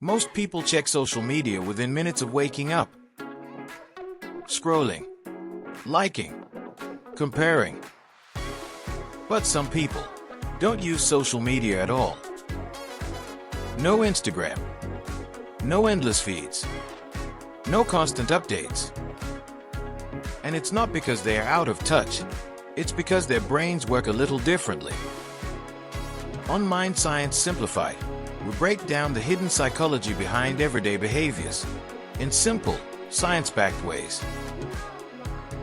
Most people check social media within minutes of waking up. Scrolling, liking, comparing. But some people don't use social media at all. No Instagram, no endless feeds, no constant updates. And it's not because they are out of touch, it's because their brains work a little differently. On Mind Science Simplified, we break down the hidden psychology behind everyday behaviors in simple, science-backed ways.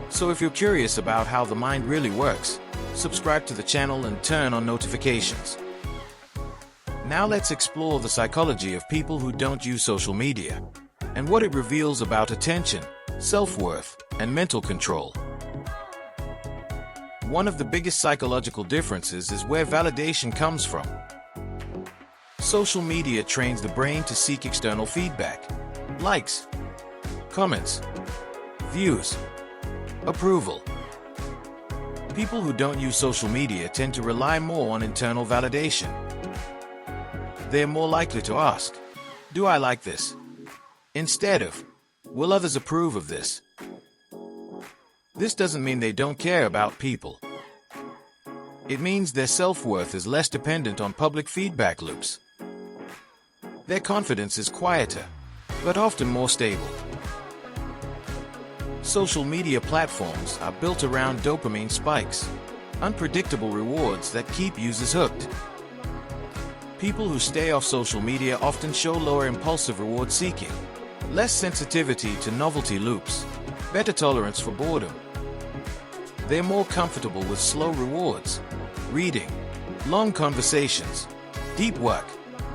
So if you're curious about how the mind really works, subscribe to the channel and turn on notifications. Now let's explore the psychology of people who don't use social media and what it reveals about attention, self-worth, and mental control. One of the biggest psychological differences is where validation comes from. Social media trains the brain to seek external feedback, likes, comments, views, approval. People who don't use social media tend to rely more on internal validation. They are more likely to ask, "Do I like this?" instead of, "Will others approve of this?" This doesn't mean they don't care about people. It means their self-worth is less dependent on public feedback loops. Their confidence is quieter, but often more stable. Social media platforms are built around dopamine spikes, unpredictable rewards that keep users hooked. People who stay off social media often show lower impulsive reward seeking, less sensitivity to novelty loops, better tolerance for boredom. They're more comfortable with slow rewards, reading, long conversations, deep work,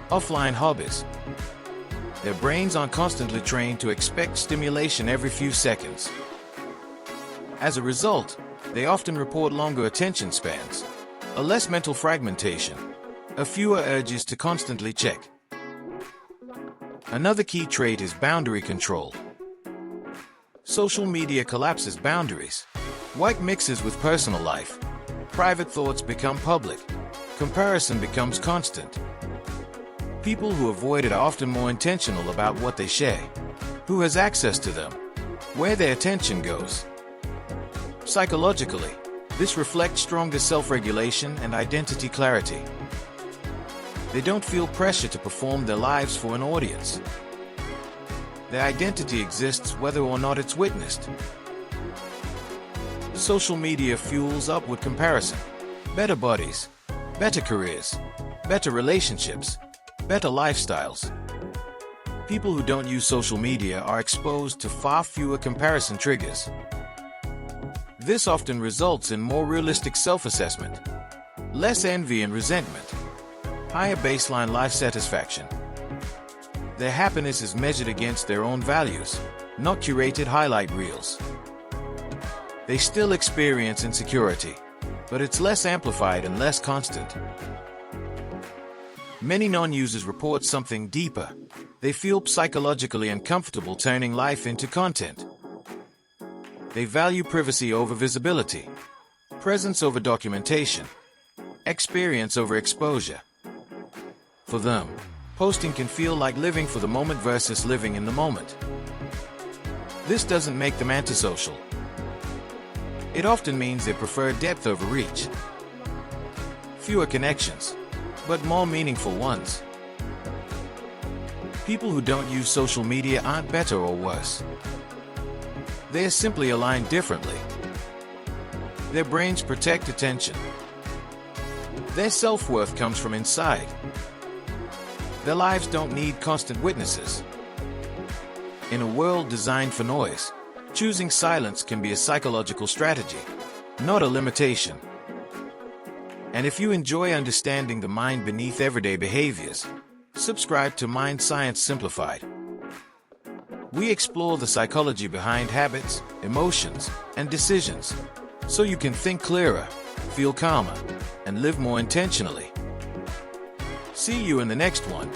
offline hobbies. Their brains aren't constantly trained to expect stimulation every few seconds. As a result, they often report longer attention spans, a less mental fragmentation, a fewer urges to constantly check. Another key trait is boundary control. Social media collapses boundaries. Work mixes with personal life. Private thoughts become public. Comparison becomes constant. People who avoid it are often more intentional about what they share, who has access to them, where their attention goes. Psychologically, this reflects stronger self-regulation and identity clarity. They don't feel pressure to perform their lives for an audience. Their identity exists whether or not it's witnessed. Social media fuels upward comparison. Better bodies, better careers, better relationships, better lifestyles. People who don't use social media are exposed to far fewer comparison triggers. This often results in more realistic self-assessment, less envy and resentment, higher baseline life satisfaction. Their happiness is measured against their own values, not curated highlight reels. They still experience insecurity, but it's less amplified and less constant. Many non-users report something deeper. They feel psychologically uncomfortable turning life into content. They value privacy over visibility, presence over documentation, experience over exposure. For them, posting can feel like living for the moment versus living in the moment. This doesn't make them antisocial. It often means they prefer depth over reach. Fewer connections, but more meaningful ones. People who don't use social media aren't better or worse. They are simply aligned differently. Their brains protect attention. Their self-worth comes from inside. Their lives don't need constant witnesses. In a world designed for noise, choosing silence can be a psychological strategy, not a limitation. And if you enjoy understanding the mind beneath everyday behaviors, subscribe to Mind Science Simplified. We explore the psychology behind habits, emotions, and decisions, so you can think clearer, feel calmer, and live more intentionally. See you in the next one.